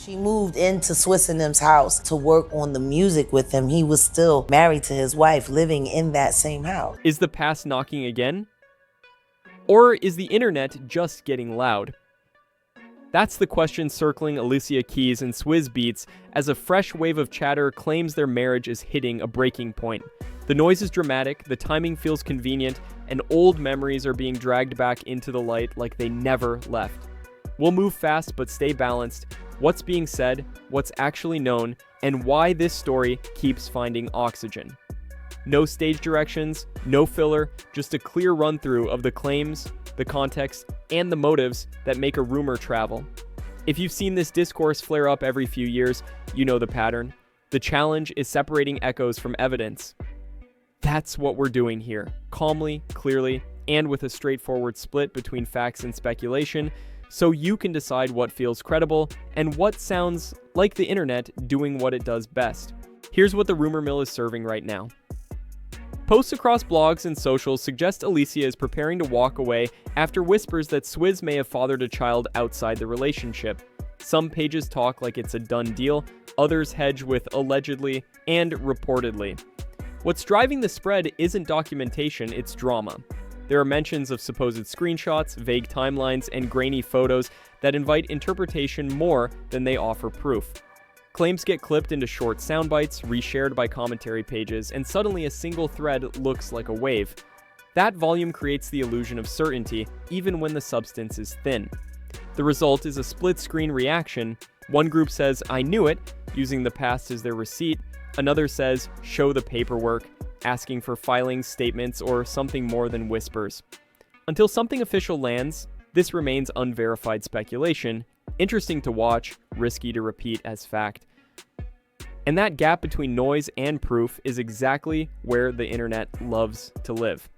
She moved into Swizz and them's house to work on the music with him. He was still married to his wife, living in that same house. Is the past knocking again? Or is the internet just getting loud? That's the question circling Alicia Keys and Swizz Beatz as a fresh wave of chatter claims their marriage is hitting a breaking point. The noise is dramatic, the timing feels convenient, and old memories are being dragged back into the light like they never left. We'll move fast but stay balanced. What's being said, what's actually known, and why this story keeps finding oxygen. No stage directions, no filler, just a clear run-through of the claims, the context, and the motives that make a rumor travel. If you've seen this discourse flare up every few years, you know the pattern. The challenge is separating echoes from evidence. That's what we're doing here, calmly, clearly, and with a straightforward split between facts and speculation, so you can decide what feels credible and what sounds like the internet doing what it does best. Here's what the rumor mill is serving right now. Posts across blogs and socials suggest Alicia is preparing to walk away after whispers that Swizz may have fathered a child outside the relationship. Some pages talk like it's a done deal, others hedge with allegedly and reportedly. What's driving the spread isn't documentation, it's drama. There are mentions of supposed screenshots, vague timelines, and grainy photos that invite interpretation more than they offer proof. Claims get clipped into short sound bites, reshared by commentary pages, and suddenly a single thread looks like a wave. That volume creates the illusion of certainty, even when the substance is thin. The result is a split-screen reaction. One group says, "I knew it," using the past as their receipt. Another says, "Show the paperwork," asking for filings, statements, or something more than whispers. Until something official lands, this remains unverified speculation, interesting to watch, risky to repeat as fact. And that gap between noise and proof is exactly where the internet loves to live.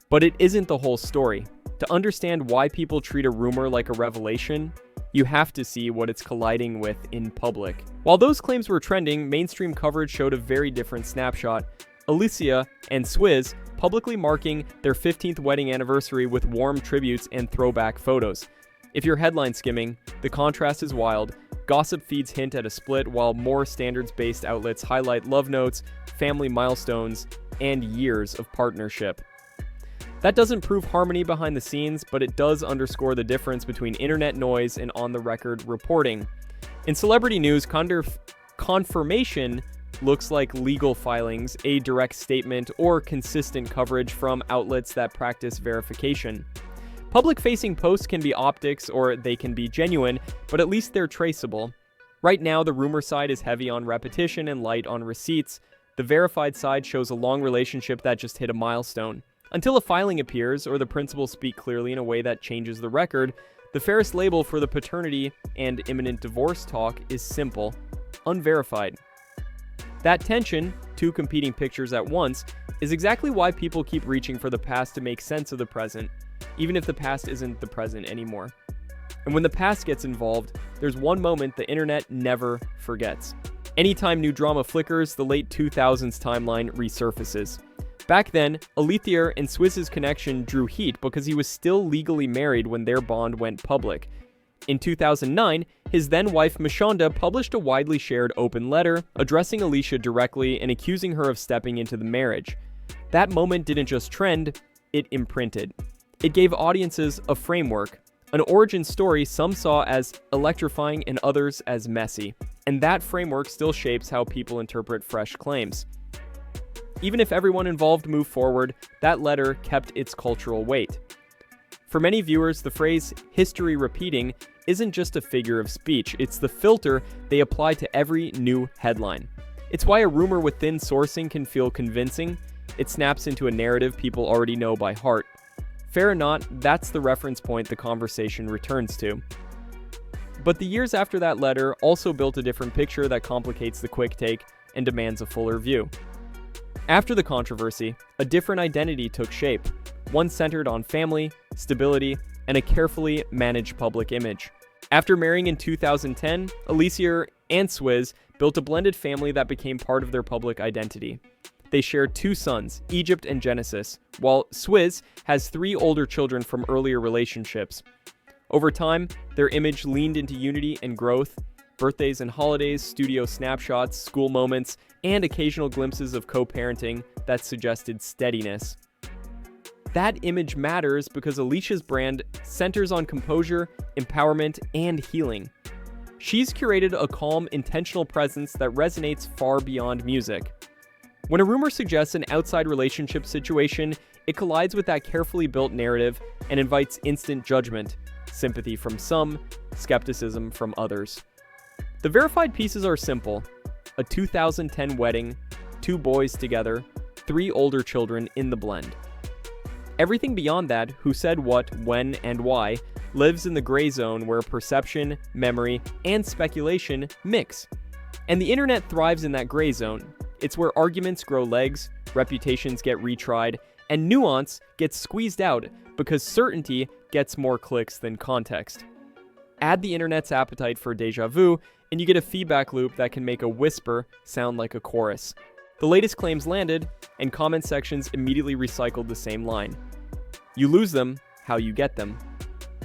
But it isn't the whole story. To understand why people treat a rumor like a revelation, you have to see what it's colliding with in public. While those claims were trending, mainstream coverage showed a very different snapshot. Alicia and Swizz publicly marking their 15th wedding anniversary with warm tributes and throwback photos. If you're headline skimming, the contrast is wild. Gossip feeds hint at a split, while more standards-based outlets highlight love notes, family milestones, and years of partnership. That doesn't prove harmony behind the scenes, but it does underscore the difference between internet noise and on-the-record reporting. In celebrity news, confirmation looks like legal filings, a direct statement, or consistent coverage from outlets that practice verification. Public-facing posts can be optics or they can be genuine, but at least they're traceable. Right now, the rumor side is heavy on repetition and light on receipts. The verified side shows a long relationship that just hit a milestone. Until a filing appears or the principals speak clearly in a way that changes the record, the fairest label for the paternity and imminent divorce talk is simple: unverified. That tension, two competing pictures at once, is exactly why people keep reaching for the past to make sense of the present, even if the past isn't the present anymore. And when the past gets involved, there's one moment the internet never forgets. Anytime new drama flickers, the late 2000s timeline resurfaces. Back then, Alicia and Swizz's connection drew heat because he was still legally married when their bond went public. In 2009, his then-wife Mashonda published a widely shared open letter addressing Alicia directly and accusing her of stepping into the marriage. That moment didn't just trend, it imprinted. It gave audiences a framework, an origin story some saw as electrifying and others as messy, and that framework still shapes how people interpret fresh claims. Even if everyone involved moved forward, that letter kept its cultural weight. For many viewers, the phrase "history repeating" isn't just a figure of speech, it's the filter they apply to every new headline. It's why a rumor with thin sourcing can feel convincing. It snaps into a narrative people already know by heart. Fair or not, that's the reference point the conversation returns to. But the years after that letter also built a different picture that complicates the quick take and demands a fuller view. After the controversy, a different identity took shape, one centered on family, stability, and a carefully managed public image. After marrying in 2010, Alicia and Swizz built a blended family that became part of their public identity. They share two sons, Egypt and Genesis, while Swizz has 3 older children from earlier relationships. Over time, their image leaned into unity and growth. Birthdays and holidays, studio snapshots, school moments, and occasional glimpses of co-parenting that suggested steadiness. That image matters because Alicia's brand centers on composure, empowerment, and healing. She's curated a calm, intentional presence that resonates far beyond music. When a rumor suggests an outside relationship situation, it collides with that carefully built narrative and invites instant judgment, sympathy from some, skepticism from others. The verified pieces are simple: a 2010 wedding, 2 boys together, 3 older children in the blend. Everything beyond that, who said what, when, and why, lives in the gray zone where perception, memory, and speculation mix. And the internet thrives in that gray zone. It's where arguments grow legs, reputations get retried, and nuance gets squeezed out because certainty gets more clicks than context. Add the internet's appetite for déjà vu, and you get a feedback loop that can make a whisper sound like a chorus. The latest claims landed, and comment sections immediately recycled the same line. You lose them, how you get them.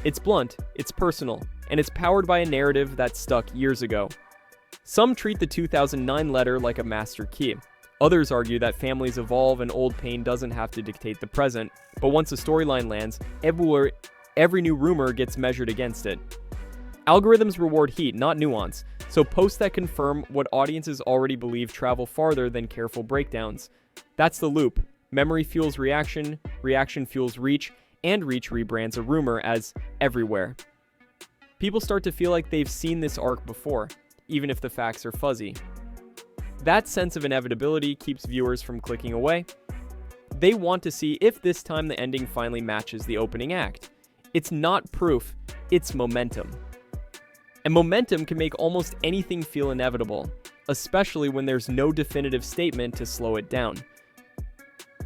It's blunt, it's personal, and it's powered by a narrative that stuck years ago. Some treat the 2009 letter like a master key. Others argue that families evolve and old pain doesn't have to dictate the present, but once a storyline lands, every new rumor gets measured against it. Algorithms reward heat, not nuance, so posts that confirm what audiences already believe travel farther than careful breakdowns. That's the loop. Memory fuels reaction, reaction fuels reach, and reach rebrands a rumor as everywhere. People start to feel like they've seen this arc before, even if the facts are fuzzy. That sense of inevitability keeps viewers from clicking away. They want to see if this time the ending finally matches the opening act. It's not proof, it's momentum. And momentum can make almost anything feel inevitable, especially when there's no definitive statement to slow it down.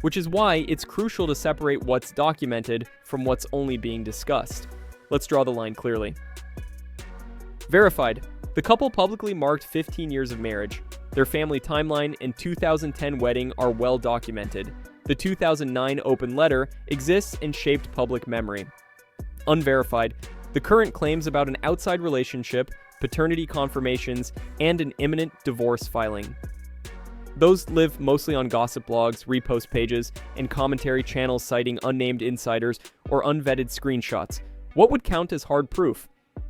Which is why it's crucial to separate what's documented from what's only being discussed. Let's draw the line clearly. Verified. The couple publicly marked 15 years of marriage. Their family timeline and 2010 wedding are well documented. The 2009 open letter exists and shaped public memory. Unverified. The current claims about an outside relationship, paternity confirmations, and an imminent divorce filing. Those live mostly on gossip blogs, repost pages, and commentary channels citing unnamed insiders or unvetted screenshots. What would count as hard proof?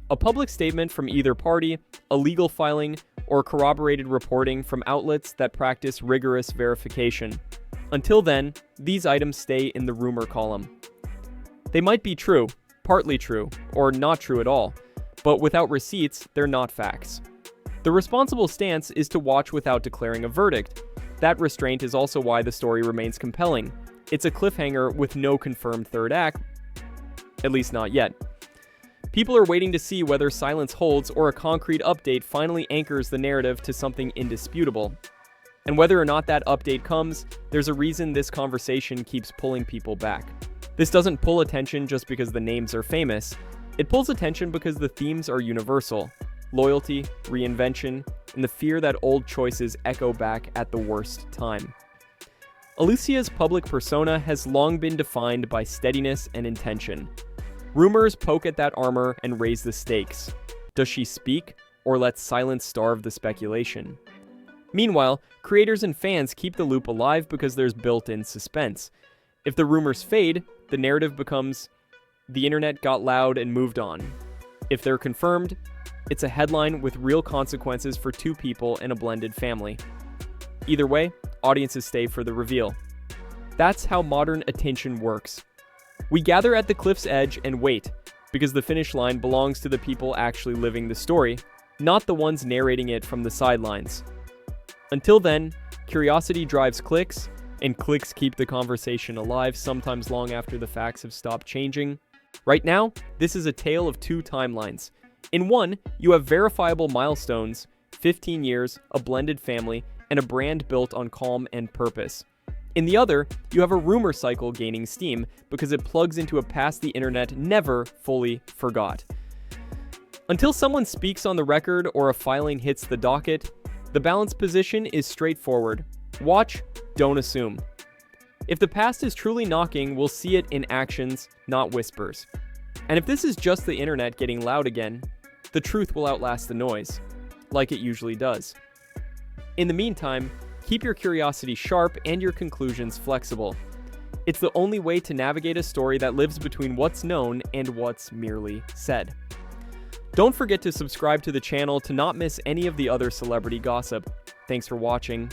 A public statement from either party, a legal filing, or corroborated reporting from outlets that practice rigorous verification. Until then, these items stay in the rumor column. They might be true, partly true, or not true at all, but without receipts, they're not facts. The responsible stance is to watch without declaring a verdict. That restraint is also why the story remains compelling. It's a cliffhanger with no confirmed third act, at least not yet. People are waiting to see whether silence holds or a concrete update finally anchors the narrative to something indisputable. And whether or not that update comes, there's a reason this conversation keeps pulling people back. This doesn't pull attention just because the names are famous. It pulls attention because the themes are universal: loyalty, reinvention, and the fear that old choices echo back at the worst time. Alicia's public persona has long been defined by steadiness and intention. Rumors poke at that armor and raise the stakes. Does she speak, or let silence starve the speculation? Meanwhile, creators and fans keep the loop alive because there's built-in suspense. If the rumors fade, the narrative becomes, the internet got loud and moved on. If they're confirmed, it's a headline with real consequences for 2 people and a blended family. Either way, audiences stay for the reveal. That's how modern attention works. We gather at the cliff's edge and wait, because the finish line belongs to the people actually living the story, not the ones narrating it from the sidelines. Until then, curiosity drives clicks, and clicks keep the conversation alive, sometimes long after the facts have stopped changing. Right now, this is a tale of 2 timelines. In one, you have verifiable milestones, 15 years, a blended family, and a brand built on calm and purpose. In the other, you have a rumor cycle gaining steam because it plugs into a past the internet never fully forgot. Until someone speaks on the record or a filing hits the docket, the balanced position is straightforward. Watch, don't assume. If the past is truly knocking, we'll see it in actions, not whispers. And if this is just the internet getting loud again, the truth will outlast the noise, like it usually does. In the meantime, keep your curiosity sharp and your conclusions flexible. It's the only way to navigate a story that lives between what's known and what's merely said. Don't forget to subscribe to the channel to not miss any of the other celebrity gossip. Thanks for watching.